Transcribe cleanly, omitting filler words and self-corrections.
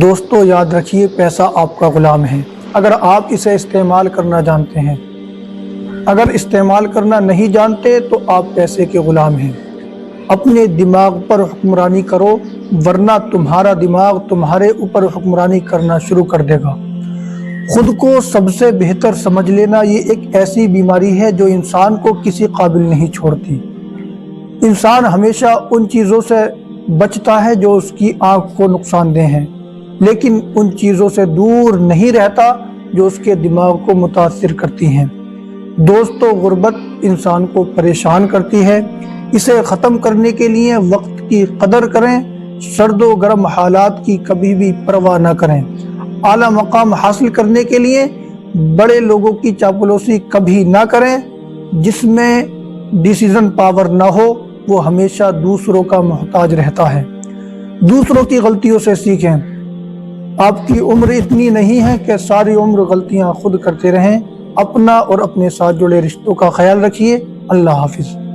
دوستو یاد رکھیے، پیسہ آپ کا غلام ہے اگر آپ اسے استعمال کرنا جانتے ہیں۔ اگر استعمال کرنا نہیں جانتے تو آپ پیسے کے غلام ہیں۔ اپنے دماغ پر حکمرانی کرو، ورنہ تمہارا دماغ تمہارے اوپر حکمرانی کرنا شروع کر دے گا۔ خود کو سب سے بہتر سمجھ لینا یہ ایک ایسی بیماری ہے جو انسان کو کسی قابل نہیں چھوڑتی۔ انسان ہمیشہ ان چیزوں سے بچتا ہے جو اس کی آنکھ کو نقصان دہ ہیں، لیکن ان چیزوں سے دور نہیں رہتا جو اس کے دماغ کو متاثر کرتی ہیں۔ دوستو، غربت انسان کو پریشان کرتی ہے۔ اسے ختم کرنے کے لیے وقت کی قدر کریں، سرد و گرم حالات کی کبھی بھی پرواہ نہ کریں۔ اعلیٰ مقام حاصل کرنے کے لیے بڑے لوگوں کی چاپلوسی کبھی نہ کریں۔ جس میں ڈیسیژن پاور نہ ہو وہ ہمیشہ دوسروں کا محتاج رہتا ہے۔ دوسروں کی غلطیوں سے سیکھیں۔ آپ کی عمر اتنی نہیں ہے کہ ساری عمر غلطیاں خود کرتے رہیں۔ اپنا اور اپنے ساتھ جڑے رشتوں کا خیال رکھیے۔ اللہ حافظ۔